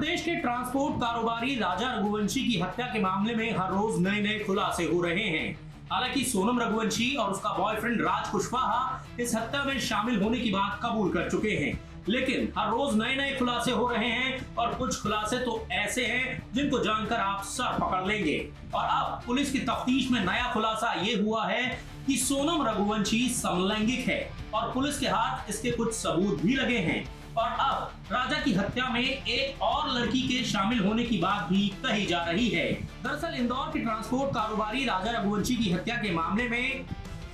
प्रदेश के ट्रांसपोर्ट कारोबारी राजा रघुवंशी की हत्या के मामले में हर रोज नए नए खुलासे हो रहे हैं। हालांकि सोनम रघुवंशी और उसका बॉयफ्रेंड राज कुशवाहा इस हत्या में शामिल होने की बात कबूल कर चुके हैं, लेकिन हर रोज नए नए खुलासे हो रहे हैं और कुछ खुलासे तो ऐसे हैं जिनको जानकर आप सर पकड़ लेंगे। और अब पुलिस की तफ्तीश में नया खुलासा ये हुआ है कि सोनम रघुवंशी समलैंगिक है और पुलिस के हाथ इसके कुछ सबूत भी लगे हैं। और अब राजा की हत्या में एक और लड़की के शामिल होने की बात भी कही जा रही है। दरअसल इंदौर के ट्रांसपोर्ट कारोबारी राजा रघुवंशी की हत्या के मामले में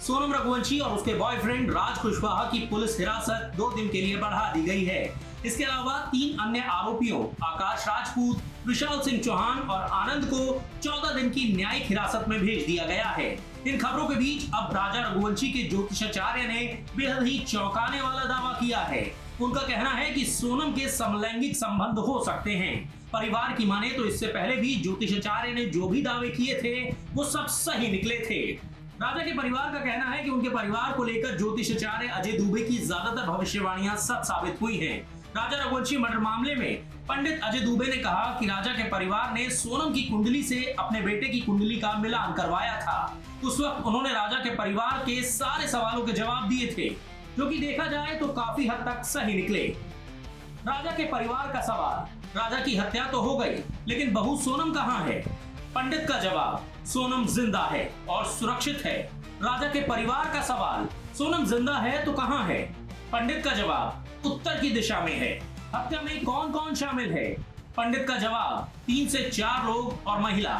सोनम रघुवंशी और उसके बॉयफ्रेंड राज कुशवाहा की पुलिस हिरासत 2 दिन के लिए बढ़ा दी गई है। इसके अलावा 3 अन्य आरोपियों आकाश राजपूत, विशाल सिंह चौहान और आनंद को 14 दिन की न्यायिक हिरासत में भेज दिया गया है। इन खबरों के बीच अब राजा रघुवंशी के ज्योतिषाचार्य ने बेहद ही चौंकाने वाला दावा किया है। उनका कहना है कि सोनम के समलैंगिक संबंध हो सकते हैं। परिवार की माने तो इससे पहले भी ज्योतिषाचार्य ने जो भी दावे किए थे वो सब सही निकले थे। राजा के परिवार का कहना है कि उनके परिवार को लेकर ज्योतिषाचार्य अजय दुबे की ज्यादातर भविष्यवाणियां सच साबित हुई हैं। राजा रघुवंशी मर्डर मामले में पंडित अजय दुबे ने कहा कि राजा के परिवार ने सोनम की कुंडली से अपने बेटे की कुंडली का मिलान करवाया था। उस वक्त उन्होंने राजा के परिवार के सारे सवालों के जवाब दिए थे, जो कि देखा जाए तो काफी हद तक सही निकले। राजा के परिवार का सवाल, राजा की हत्या तो हो गई, लेकिन बहू सोनम कहाँ है? पंडित का जवाब, सोनम जिंदा है और सुरक्षित है। राजा के परिवार का सवाल, सोनम जिंदा है तो कहाँ है? पंडित का जवाब, उत्तर की दिशा में है। हत्या में कौन कौन शामिल है? पंडित का जवाब, 3 से 4 लोग और महिला।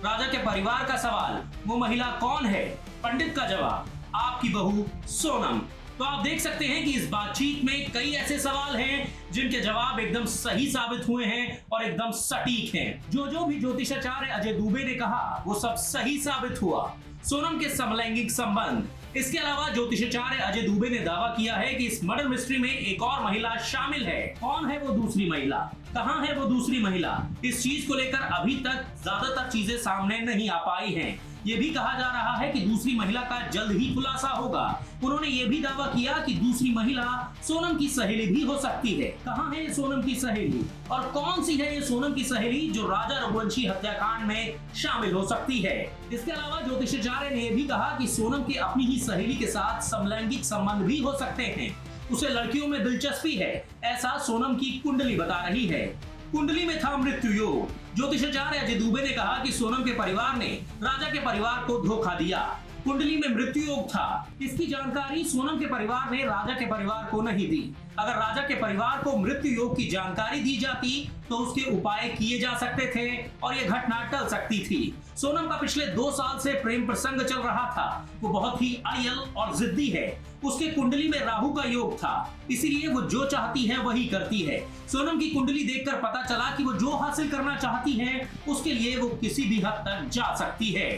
राजा के परिवार का सवाल, वो महिला कौन है? पंडित का जवाब, आपकी बहू सोनम। तो आप देख सकते हैं कि इस बातचीत में कई ऐसे सवाल हैं जिनके जवाब एकदम सही साबित हुए हैं और एकदम सटीक हैं। जो भी ज्योतिषाचार्य अजय दुबे ने कहा वो सब सही साबित हुआ। सोनम के समलैंगिक संबंध। इसके अलावा ज्योतिषाचार्य अजय दुबे ने दावा किया है कि इस मर्डर मिस्ट्री में एक और महिला शामिल है। कौन है वो दूसरी महिला? कहाँ है वो दूसरी महिला? इस चीज को लेकर अभी तक ज्यादातर चीजें सामने नहीं आ पाई हैं। ये भी कहा जा रहा है कि दूसरी महिला का जल्द ही खुलासा होगा। उन्होंने ये भी दावा किया कि दूसरी महिला सोनम की सहेली भी हो सकती है। कहाँ है ये सोनम की सहेली और कौन सी है ये सोनम की सहेली जो राजा रघुवंशी हत्याकांड में शामिल हो सकती है? इसके अलावा ज्योतिषाचार्य ने यह भी कहा कि सोनम के अपनी ही सहेली के साथ समलैंगिक संबंध भी हो सकते हैं। उसे लड़कियों में दिलचस्पी है, ऐसा सोनम की कुंडली बता रही है। कुंडली में था मृत्यु योग। ज्योतिषाचार्य अजय दुबे ने कहा कि सोनम के परिवार ने राजा के परिवार को धोखा दिया। कुंडली में मृत्यु योग था। इसकी जानकारी सोनम के परिवार ने राजा के परिवार को नहीं दी। अगर राजा के परिवार को मृत्यु योग की जानकारी दी जाती तो उसके उपाय किए जा सकते थे और यह घटना टल सकती थी। सोनम का पिछले 2 साल से प्रेम प्रसंग चल रहा था। वो बहुत ही अड़ियल और जिद्दी है। उसके कुंडली में राहु का योग था, इसीलिए वो जो चाहती है वही करती है। सोनम की कुंडली देखकर पता चला कि वो जो हासिल करना चाहती है उसके लिए वो किसी भी हद तक जा सकती है।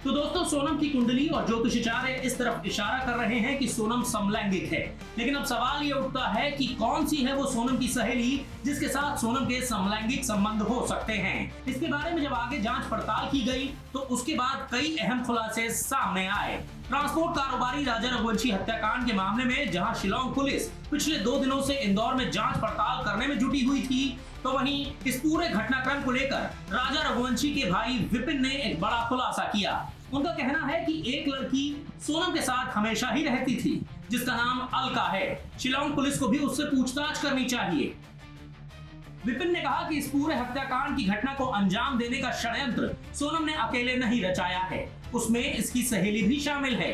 तो दोस्तों, सोनम की कुंडली और ज्योतिषाचार्य इस तरफ इशारा कर रहे हैं कि सोनम समलैंगिक है। लेकिन अब सवाल ये उठता है कि कौन सी है वो सोनम की सहेली जिसके साथ सोनम के समलैंगिक संबंध हो सकते हैं। इसके बारे में जब आगे जांच पड़ताल की गई तो उसके बाद कई अहम खुलासे सामने आए। ट्रांसपोर्ट कारोबारी राजा रघुवंशी हत्याकांड के मामले में जहां शिलांग पुलिस पिछले 2 दिनों से इंदौर में जांच पड़ताल करने में जुटी हुई थी, तो वहीं इस पूरे घटनाक्रम को लेकर राजा रघुवंशी के भाई विपिन ने एक बड़ा खुलासा किया। उनका कहना है कि एक लड़की सोनम के साथ हमेशा ही रहती थी जिसका नाम अलका है। शिलांग पुलिस को भी उससे पूछताछ करनी चाहिए। विपिन ने कहा कि इस पूरे हत्याकांड की घटना को अंजाम देने का षड्यंत्र सोनम ने अकेले नहीं रचाया है, उसमें इसकी सहेली भी शामिल है।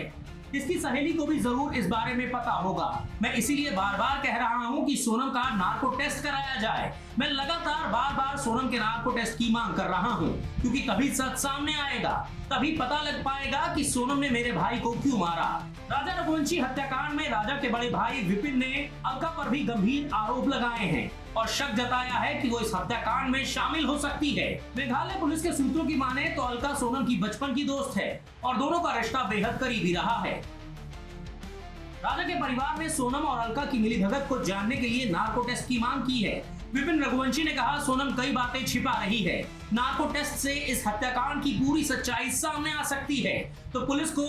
इसकी सहेली को भी जरूर इस बारे में पता होगा। मैं इसीलिए बार बार कह रहा हूं कि सोनम का नार्को टेस्ट कराया जाए। मैं लगातार बार बार सोनम के नार्को टेस्ट की मांग कर रहा हूं, क्योंकि तभी सच सामने आएगा, तभी पता लग पाएगा कि सोनम ने मेरे भाई को क्यों मारा। राजा रघुवंशी हत्याकांड में राजा के बड़े भाई विपिन ने अलका पर भी गंभीर आरोप लगाए हैं और शक जताया है कि वो इस हत्याकांड में शामिल हो सकती है। मेघालय पुलिस के सूत्रों की माने तो अलका सोनम की बचपन की दोस्त है और दोनों का रिश्ता बेहद करीबी रहा है। राजा के परिवार ने सोनम और अलका की मिलीभगत को जानने के लिए नार्को टेस्ट की मांग की है। विपिन रघुवंशी ने कहा, सोनम कई बातें छिपा रही है। नार्को टेस्ट से इस हत्याकांड की पूरी सच्चाई सामने आ सकती है, तो पुलिस को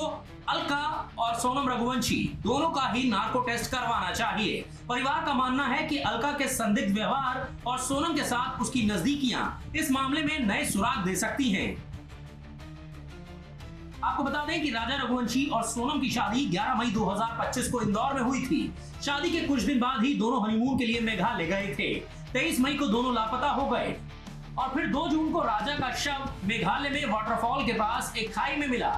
अलका और सोनम रघुवंशी दोनों का ही नार्को टेस्ट करवाना चाहिए। परिवार का मानना है कि अलका के संदिग्ध व्यवहार और सोनम के साथ उसकी नजदीकियां इस मामले में नए सुराग दे सकती हैं। आपको बता दें कि राजा रघुवंशी और सोनम की शादी 11 मई 2025 को इंदौर में हुई थी। शादी के कुछ दिन बाद ही दोनों हनीमून के लिए मेघालय गए थे। 23 मई को दोनों लापता हो गए और फिर 2 जून को राजा का शव मेघालय में वाटरफॉल के पास एक खाई में मिला।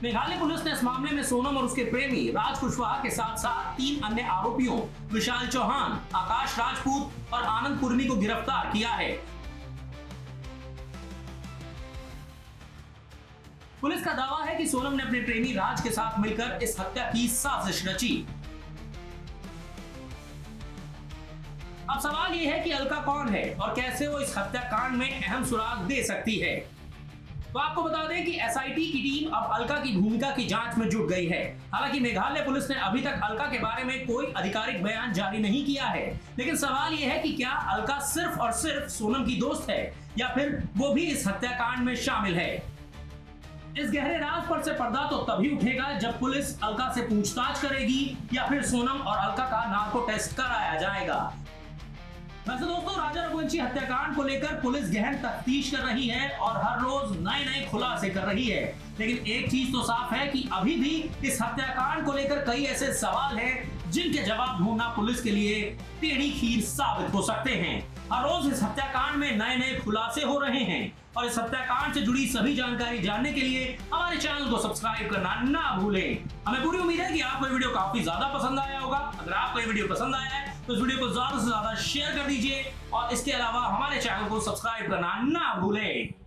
मेघालय पुलिस ने इस मामले में सोनम और उसके प्रेमी राज कुशवाहा के साथ साथ 3 अन्य आरोपियों विशाल चौहान, आकाश राजपूत और आनंद कुर्मी को गिरफ्तार किया है। पुलिस का दावा है कि सोनम ने अपने प्रेमी राज के साथ मिलकर इस हत्या की साजिश रची। अब सवाल यह है कि अलका कौन है और कैसे वो इस हत्याकांड में अहम सुराग दे सकती है। तो आपको बता दें कि एसआईटी की टीम अब अलका की भूमिका की जांच में जुट गई है। हालांकि मेघालय पुलिस ने अभी तक अलका के बारे में कोई आधिकारिक बयान जारी नहीं किया है, लेकिन सवाल यह है कि क्या अलका सिर्फ और सिर्फ सोनम की दोस्त है या फिर वो भी इस हत्याकांड में शामिल है। इस गहरे राज पर से पर्दा तो तभी उठेगा जब पुलिस अलका से पूछताछ करेगी या फिर सोनम और अलका का नार्को टेस्ट कराया जाएगा। वैसे दोस्तों, राजा रघुवंशी हत्याकांड को लेकर पुलिस गहन तफ्तीश कर रही है और हर रोज नए नए खुलासे कर रही है, लेकिन एक चीज तो साफ है कि अभी भी इस हत्याकांड को लेकर कई ऐसे सवाल हैं जिनके जवाब ढूंढना पुलिस के लिए टेढ़ी खीर साबित हो सकते हैं। हर रोज इस हत्याकांड में नए नए खुलासे हो रहे हैं और इस हत्याकांड से जुड़ी सभी जानकारी जानने के लिए हमारे चैनल को सब्सक्राइब करना ना भूलें। हमें पूरी उम्मीद है कि आपको ये वीडियो काफी ज्यादा पसंद आया होगा। अगर आपको ये वीडियो पसंद आया है तो इस वीडियो को ज्यादा से ज्यादा शेयर कर दीजिए और इसके अलावा हमारे चैनल को सब्सक्राइब करना ना भूलें।